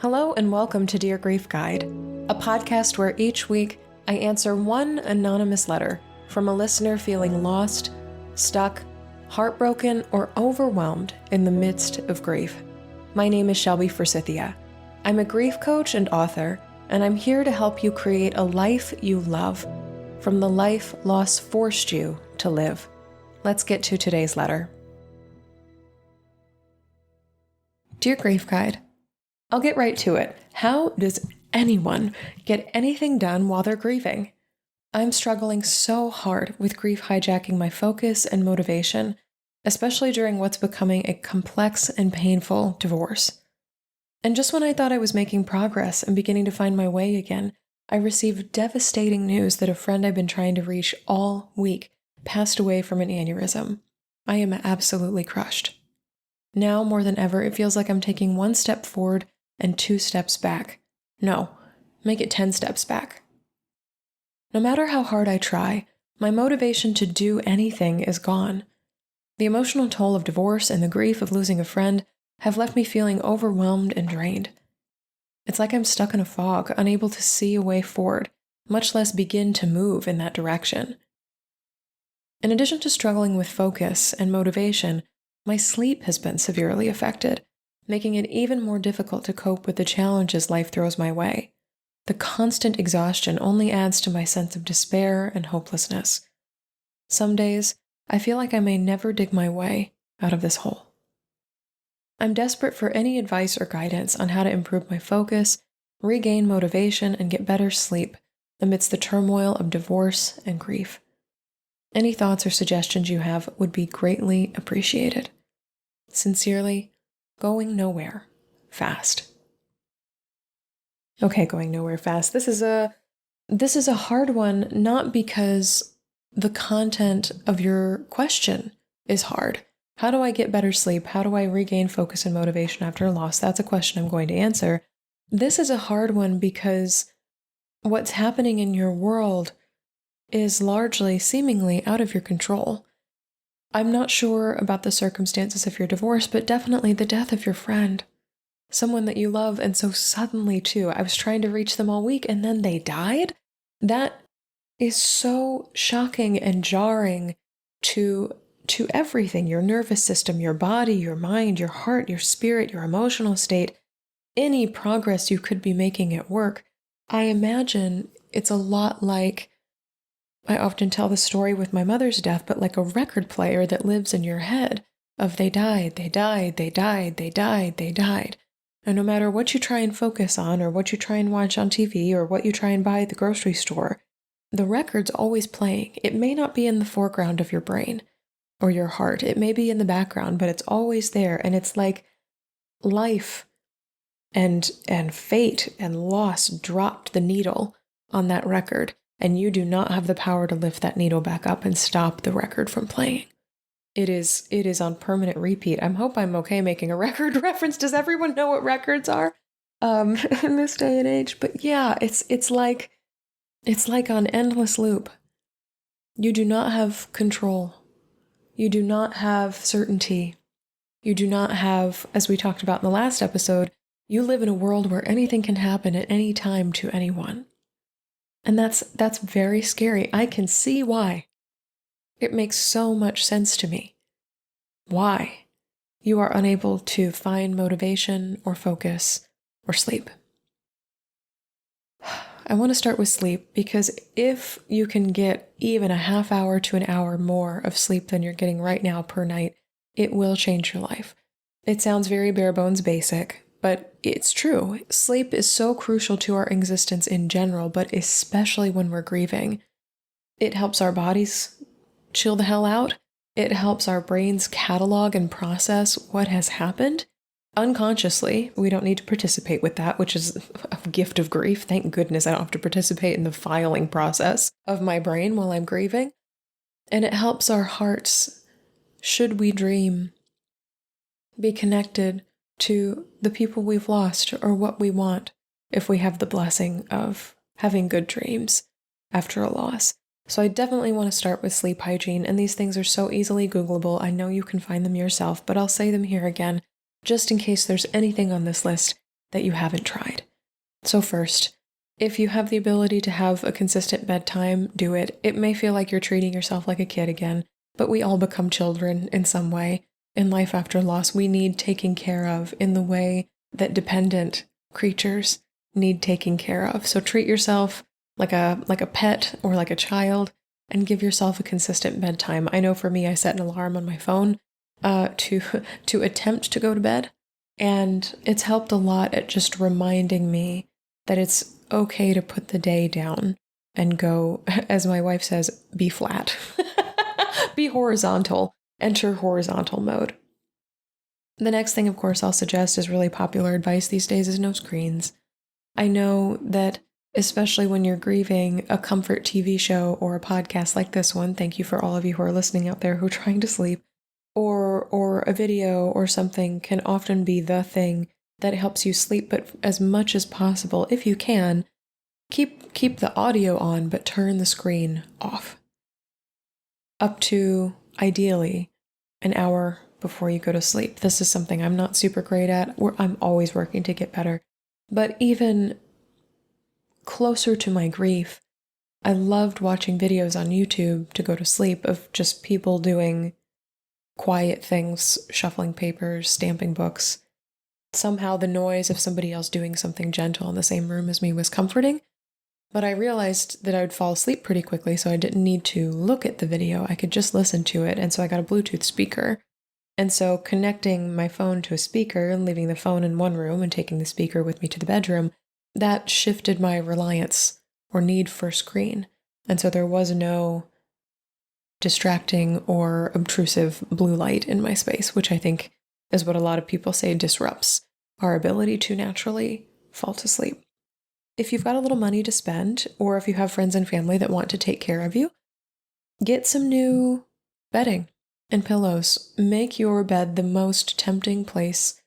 Hello and welcome to Dear Grief Guide, a podcast where each week I answer one anonymous letter from a listener feeling lost, stuck, heartbroken, or overwhelmed in the midst of grief. My name is Shelby Forsythia. I'm a grief coach and author, and I'm here to help you create a life you love from the life loss forced you to live. Let's get to today's letter. Dear Grief Guide, I'll get right to it. How does anyone get anything done while they're grieving? I'm struggling so hard with grief hijacking my focus and motivation, especially during what's becoming a complex and painful divorce. And just when I thought I was making progress and beginning to find my way again, I received devastating news that a friend I've been trying to reach all week passed away from an aneurysm. I am absolutely crushed. Now more than ever, it feels like I'm taking one step forward and 2 steps back. No, make it 10 steps back. No matter how hard I try, my motivation to do anything is gone. The emotional toll of divorce and the grief of losing a friend have left me feeling overwhelmed and drained. It's like I'm stuck in a fog, unable to see a way forward, much less begin to move in that direction. In addition to struggling with focus and motivation, my sleep has been severely affected, making it even more difficult to cope with the challenges life throws my way. The constant exhaustion only adds to my sense of despair and hopelessness. Some days, I feel like I may never dig my way out of this hole. I'm desperate for any advice or guidance on how to improve my focus, regain motivation, and get better sleep amidst the turmoil of divorce and grief. Any thoughts or suggestions you have would be greatly appreciated. Sincerely, Going Nowhere Fast. Okay, Going Nowhere Fast. This is a hard one, not because the content of your question is hard. How do I get better sleep? How do I regain focus and motivation after a loss? That's a question I'm going to answer. This is a hard one because what's happening in your world is largely, seemingly out of your control. I'm not sure about the circumstances of your divorce, but definitely the death of your friend. Someone that you love, and so suddenly too. I was trying to reach them all week and then they died? That is so shocking and jarring to everything. Your nervous system, your body, your mind, your heart, your spirit, your emotional state, any progress you could be making at work. I imagine it's a lot like, I often tell the story with my mother's death, but like a record player that lives in your head of they died, they died, they died, they died, they died. And no matter what you try and focus on or what you try and watch on TV or what you try and buy at the grocery store, the record's always playing. It may not be in the foreground of your brain or your heart. It may be in the background, but it's always there. And it's like life and fate and loss dropped the needle on that record. And you do not have the power to lift that needle back up and stop the record from playing. It is on permanent repeat. I hope I'm okay making a record reference. Does everyone know what records are in this day and age? But yeah, it's like on endless loop. You do not have control. You do not have certainty. You do not have, as we talked about in the last episode, you live in a world where anything can happen at any time to anyone. And that's very scary. I can see why. It makes so much sense to me. Why you are unable to find motivation or focus or sleep. I want to start with sleep because if you can get even a half hour to an hour more of sleep than you're getting right now per night, it will change your life. It sounds very bare bones basic, but it's true. Sleep is so crucial to our existence in general, but especially when we're grieving. It helps our bodies chill the hell out. It helps our brains catalog and process what has happened. Unconsciously, we don't need to participate with that, which is a gift of grief. Thank goodness I don't have to participate in the filing process of my brain while I'm grieving. And it helps our hearts, should we dream, be connected to the people we've lost or what we want if we have the blessing of having good dreams after a loss. So I definitely want to start with sleep hygiene, and these things are so easily Googleable. I know you can find them yourself, but I'll say them here again, just in case there's anything on this list that you haven't tried. So first, if you have the ability to have a consistent bedtime, do it. It may feel like you're treating yourself like a kid again, but we all become children in some way. In life after loss, we need taking care of in the way that dependent creatures need taking care of. So treat yourself like a pet or like a child and give yourself a consistent bedtime. I know for me, I set an alarm on my phone to attempt to go to bed, and it's helped a lot at just reminding me that it's okay to put the day down and go, as my wife says, be flat. Be horizontal. Enter horizontal mode. The next thing, of course, I'll suggest is really popular advice these days is no screens. I know that especially when you're grieving, a comfort TV show or a podcast like this one, thank you for all of you who are listening out there who are trying to sleep, or a video or something can often be the thing that helps you sleep. But as much as possible, if you can, keep the audio on, but turn the screen off. Up to, ideally, an hour before you go to sleep. This is something I'm not super great at. I'm always working to get better. But even closer to my grief, I loved watching videos on YouTube to go to sleep of just people doing quiet things, shuffling papers, stamping books. Somehow the noise of somebody else doing something gentle in the same room as me was comforting. But I realized that I would fall asleep pretty quickly, so I didn't need to look at the video. I could just listen to it, and so I got a Bluetooth speaker. And so connecting my phone to a speaker and leaving the phone in one room and taking the speaker with me to the bedroom, that shifted my reliance or need for screen. And so there was no distracting or obtrusive blue light in my space, which I think is what a lot of people say disrupts our ability to naturally fall to sleep. If you've got a little money to spend, or if you have friends and family that want to take care of you, get some new bedding and pillows. Make your bed the most tempting place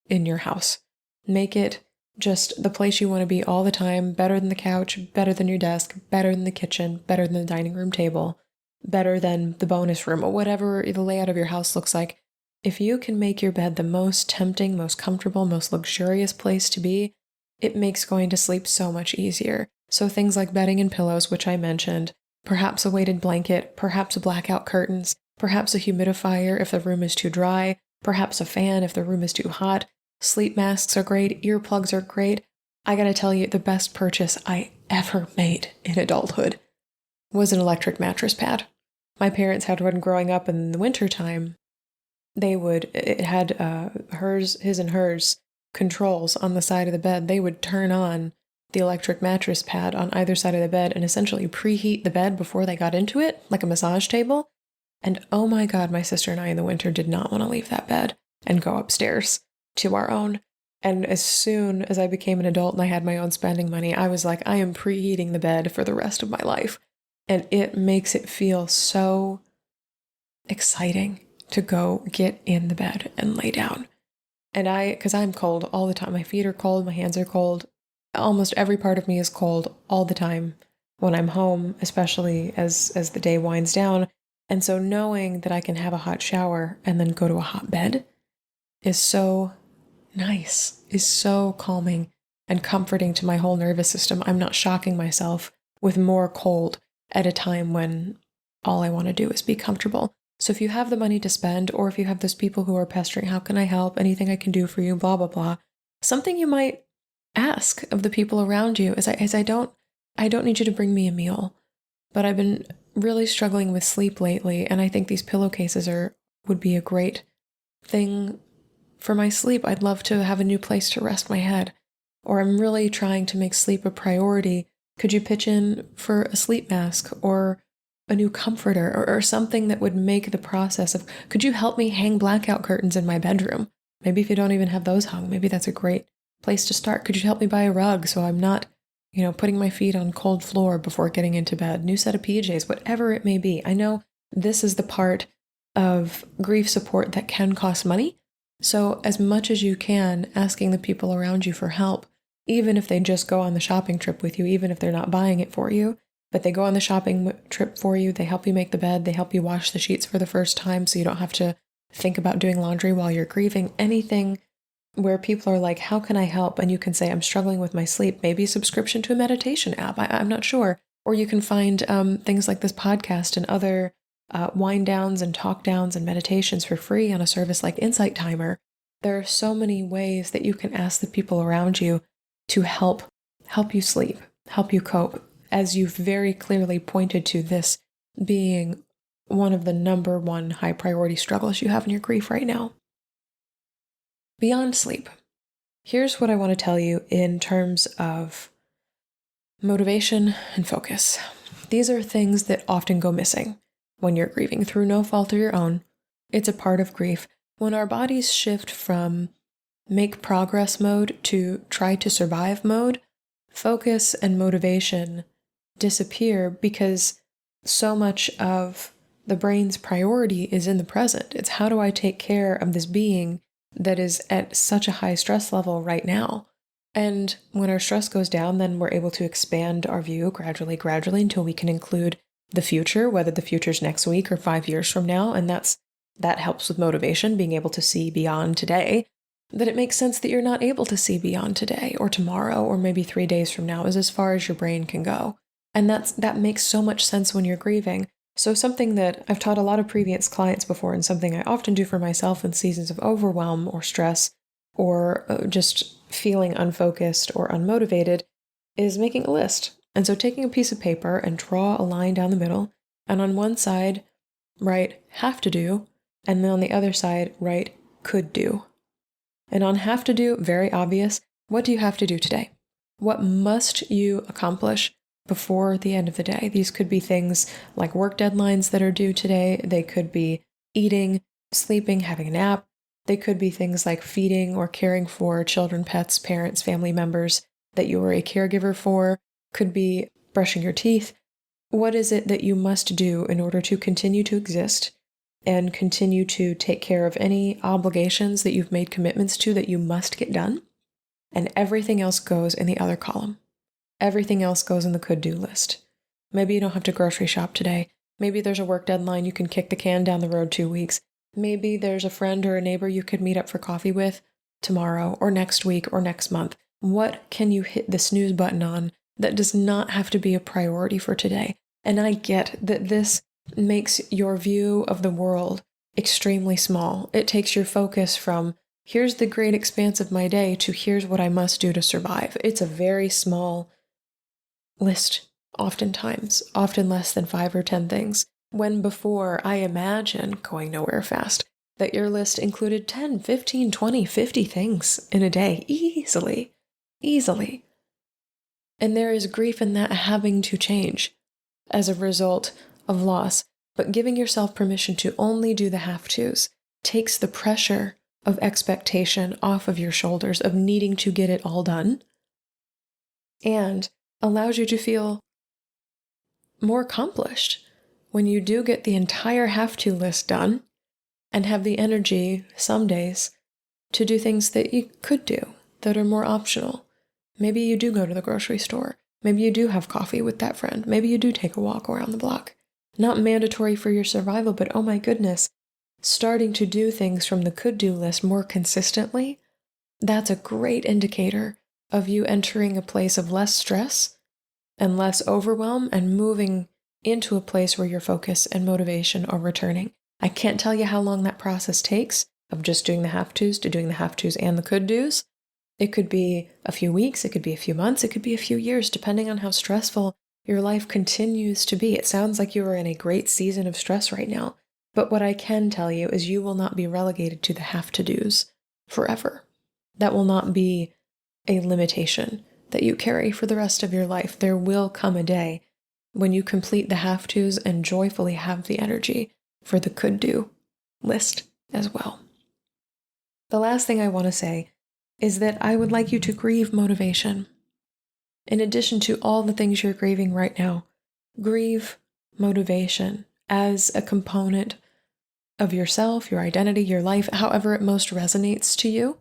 in your house. Make it just the place you want to be all the time, better than the couch, better than your desk, better than the kitchen, better than the dining room table, better than the bonus room, or whatever the layout of your house looks like. If you can make your bed the most tempting, most comfortable, most luxurious place to be, it makes going to sleep so much easier. So things like bedding and pillows, which I mentioned, perhaps a weighted blanket, perhaps blackout curtains, perhaps a humidifier if the room is too dry, perhaps a fan if the room is too hot. Sleep masks are great, earplugs are great. I gotta tell you, the best purchase I ever made in adulthood was an electric mattress pad. My parents had one growing up in the wintertime. It had his and hers controls on the side of the bed. They would turn on the electric mattress pad on either side of the bed and essentially preheat the bed before they got into it, like a massage table. And oh my God, my sister and I in the winter did not want to leave that bed and go upstairs to our own. And as soon as I became an adult and I had my own spending money, I was like, I am preheating the bed for the rest of my life. And it makes it feel so exciting to go get in the bed and lay down. And because I'm cold all the time, my feet are cold, my hands are cold, almost every part of me is cold all the time when I'm home, especially as the day winds down. And so knowing that I can have a hot shower and then go to a hot bed is so nice, is so calming and comforting to my whole nervous system. I'm not shocking myself with more cold at a time when all I want to do is be comfortable. So if you have the money to spend, or if you have those people who are pestering, how can I help? Anything I can do for you, blah, blah, blah. Something you might ask of the people around you is I don't need you to bring me a meal, but I've been really struggling with sleep lately. And I think these pillowcases would be a great thing for my sleep. I'd love to have a new place to rest my head, or I'm really trying to make sleep a priority. Could you pitch in for a sleep mask or a new comforter or something that would make the process of, could you help me hang blackout curtains in my bedroom? Maybe if you don't even have those hung, maybe that's a great place to start. Could you help me buy a rug so I'm not, putting my feet on cold floor before getting into bed? New set of PJs, whatever it may be. I know this is the part of grief support that can cost money. So as much as you can, asking the people around you for help, even if they just go on the shopping trip with you, even if they're not buying it for you, but they go on the shopping trip for you, they help you make the bed, they help you wash the sheets for the first time so you don't have to think about doing laundry while you're grieving. Anything where people are like, how can I help? And you can say, I'm struggling with my sleep. Maybe a subscription to a meditation app. I'm not sure. Or you can find things like this podcast and other wind downs and talk downs and meditations for free on a service like Insight Timer. There are so many ways that you can ask the people around you to help you sleep, help you cope, as you've very clearly pointed to this being one of the number one high priority struggles you have in your grief right now. Beyond sleep, here's what I want to tell you in terms of motivation and focus. These are things that often go missing when you're grieving through no fault of your own. It's a part of grief. When our bodies shift from make progress mode to try to survive mode, focus and motivation disappear because so much of the brain's priority is in the present. It's how do I take care of this being that is at such a high stress level right now? And when our stress goes down, then we're able to expand our view gradually until we can include the future, whether the future's next week or 5 years from now. And that helps with motivation, being able to see beyond today. That it makes sense that you're not able to see beyond today or tomorrow or maybe 3 days from now is as far as your brain can go. And that makes so much sense when you're grieving. So something that I've taught a lot of previous clients before and something I often do for myself in seasons of overwhelm or stress or just feeling unfocused or unmotivated is making a list. And so taking a piece of paper and draw a line down the middle, and on one side write have to do, and then on the other side write could do. And on have to do, very obvious, what do you have to do today? What must you accomplish before the end of the day? These could be things like work deadlines that are due today. They could be eating, sleeping, having a nap. They could be things like feeding or caring for children, pets, parents, family members that you are a caregiver for. Could be brushing your teeth. What is it that you must do in order to continue to exist and continue to take care of any obligations that you've made commitments to that you must get done? And everything else goes in the other column. Everything else goes in the could-do list. Maybe you don't have to grocery shop today. Maybe there's a work deadline you can kick the can down the road 2 weeks. Maybe there's a friend or a neighbor you could meet up for coffee with tomorrow or next week or next month. What can you hit the snooze button on that does not have to be a priority for today? And I get that this makes your view of the world extremely small. It takes your focus from here's the great expanse of my day to here's what I must do to survive. It's a very small list, oftentimes, often less than 5 or 10 things. When before, I imagine, going nowhere fast, that your list included 10, 15, 20, 50 things in a day, easily. And there is grief in that having to change as a result of loss. But giving yourself permission to only do the have-tos takes the pressure of expectation off of your shoulders, of needing to get it all done, and allows you to feel more accomplished when you do get the entire have-to list done and have the energy some days to do things that you could do that are more optional. Maybe you do go to the grocery store. Maybe you do have coffee with that friend. Maybe you do take a walk around the block. Not mandatory for your survival, but oh my goodness, starting to do things from the could-do list more consistently, that's a great indicator of you entering a place of less stress and less overwhelm and moving into a place where your focus and motivation are returning. I can't tell you how long that process takes of just doing the have-tos to doing the have-tos and the could-dos. It could be a few weeks, it could be a few months, it could be a few years, depending on how stressful your life continues to be. It sounds like you are in a great season of stress right now, but what I can tell you is you will not be relegated to the have-to-dos forever. That will not be a limitation that you carry for the rest of your life. There will come a day when you complete the have-tos and joyfully have the energy for the could-do list as well. The last thing I want to say is that I would like you to grieve motivation. In addition to all the things you're grieving right now, grieve motivation as a component of yourself, your identity, your life, however it most resonates to you.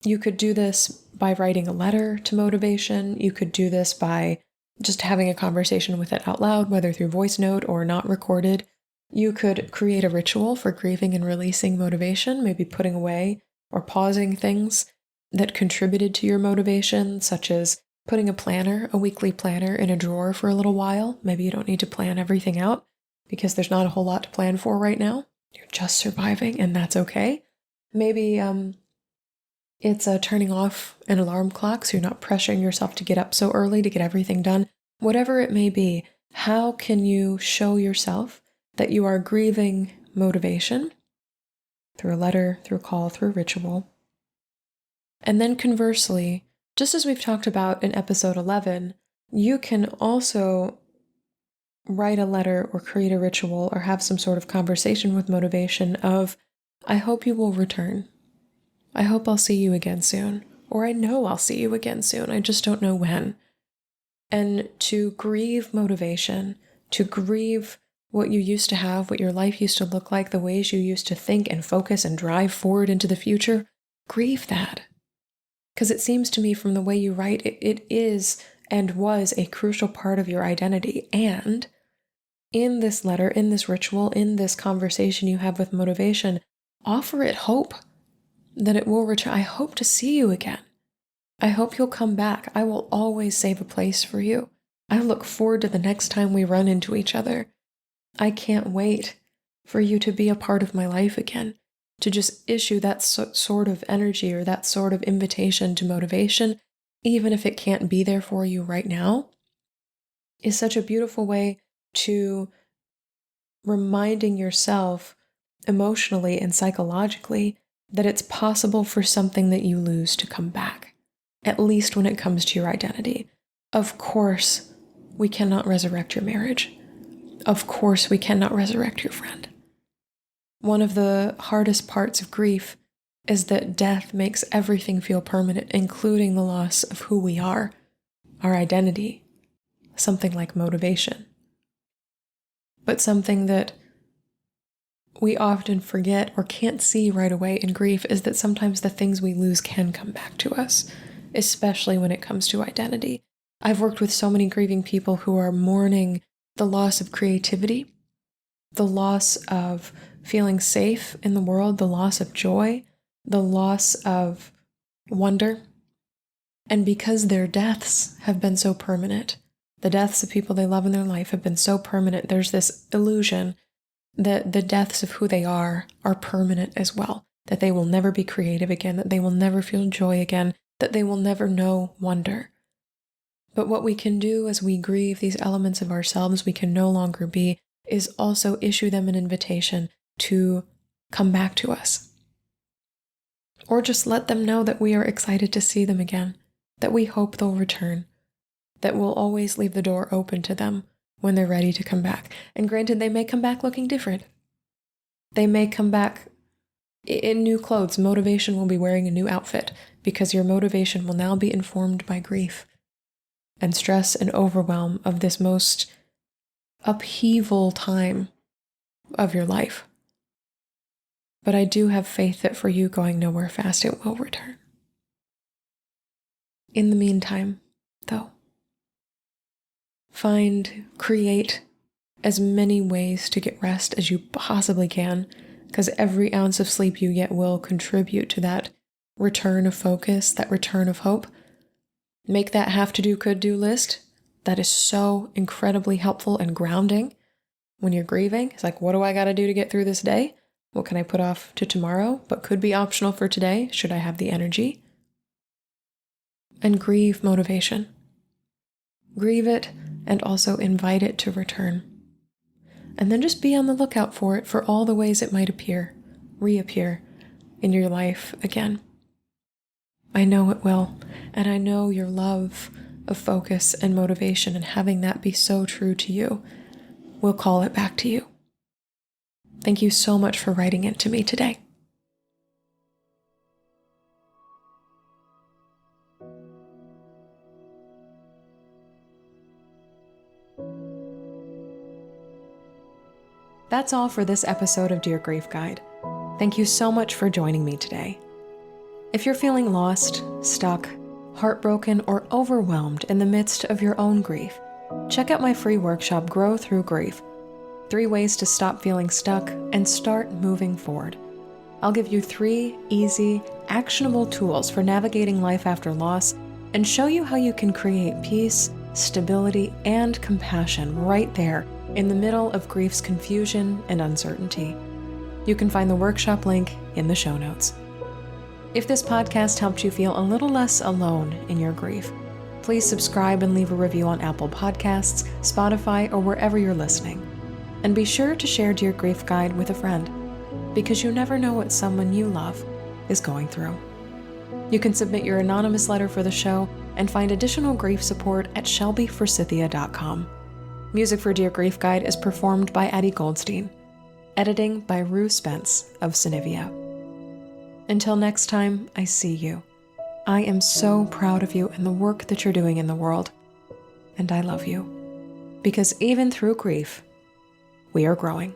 You could do this by writing a letter to motivation. You could do this by just having a conversation with it out loud, whether through voice note or not recorded. You could create a ritual for grieving and releasing motivation, maybe putting away or pausing things that contributed to your motivation, such as putting a weekly planner in a drawer for a little while. Maybe you don't need to plan everything out because there's not a whole lot to plan for right now. You're just surviving, and that's okay. Maybe it's turning off an alarm clock so you're not pressuring yourself to get up so early to get everything done. Whatever it may be, how can you show yourself that you are grieving motivation through a letter, through a call, through a ritual? And then conversely, just as we've talked about in episode 11, you can also write a letter or create a ritual or have some sort of conversation with motivation of, I hope you will return. I hope I'll see you again soon. Or I know I'll see you again soon. I just don't know when. And to grieve motivation, to grieve what you used to have, what your life used to look like, the ways you used to think and focus and drive forward into the future, grieve that. Because it seems to me from the way you write, it is and was a crucial part of your identity. And in this letter, in this ritual, in this conversation you have with motivation, offer it hope that it will return. I hope to see you again. I hope you'll come back. I will always save a place for you. I look forward to the next time we run into each other. I can't wait for you to be a part of my life again. To just issue that sort of energy or that sort of invitation to motivation, even if it can't be there for you right now, is such a beautiful way to reminding yourself emotionally and psychologically that it's possible for something that you lose to come back, at least when it comes to your identity. Of course, we cannot resurrect your marriage. Of course, we cannot resurrect your friend. One of the hardest parts of grief is that death makes everything feel permanent, including the loss of who we are, our identity, something like motivation. But something that we often forget or can't see right away in grief is that sometimes the things we lose can come back to us, especially when it comes to identity. I've worked with so many grieving people who are mourning the loss of creativity, the loss of feeling safe in the world, the loss of joy, the loss of wonder. And because their deaths have been so permanent, the deaths of people they love in their life have been so permanent, there's this illusion that the deaths of who they are permanent as well, that they will never be creative again, that they will never feel joy again, that they will never know wonder. But what we can do as we grieve these elements of ourselves we can no longer be is also issue them an invitation to come back to us. Or just let them know that we are excited to see them again, that we hope they'll return, that we'll always leave the door open to them when they're ready to come back. And granted, they may come back looking different. They may come back in new clothes. Motivation will be wearing a new outfit because your motivation will now be informed by grief and stress and overwhelm of this most upheaval time of your life. But I do have faith that for you going nowhere fast, it will return. In the meantime, though, create as many ways to get rest as you possibly can, because every ounce of sleep you get will contribute to that return of focus, that return of hope. Make that have-to-do, could-do list. That is so incredibly helpful and grounding when you're grieving. It's like, what do I got to do to get through this day? What can I put off to tomorrow, but could be optional for today, should I have the energy? And grieve motivation. Grieve it and also invite it to return. And then just be on the lookout for it, for all the ways it might reappear in your life again. I know it will, and I know your love of focus and motivation and having that be so true to you will call it back to you. Thank you so much for writing into me today. That's all for this episode of Dear Grief Guide. Thank you so much for joining me today. If you're feeling lost, stuck, heartbroken, or overwhelmed in the midst of your own grief, check out my free workshop, Grow Through Grief: 3 Ways to Stop Feeling Stuck and Start Moving Forward. I'll give you 3 easy, actionable tools for navigating life after loss and show you how you can create peace, stability, and compassion right there in the middle of grief's confusion and uncertainty. You can find the workshop link in the show notes. If this podcast helped you feel a little less alone in your grief, please subscribe and leave a review on Apple Podcasts, Spotify, or wherever you're listening. And be sure to share Dear Grief Guide with a friend, because you never know what someone you love is going through. You can submit your anonymous letter for the show and find additional grief support at shelbyforsythia.com. Music for Dear Grief Guide is performed by Addie Goldstein. Editing by Rue Spence of Synivia. Until next time, I see you. I am so proud of you and the work that you're doing in the world. And I love you. Because even through grief, we are growing.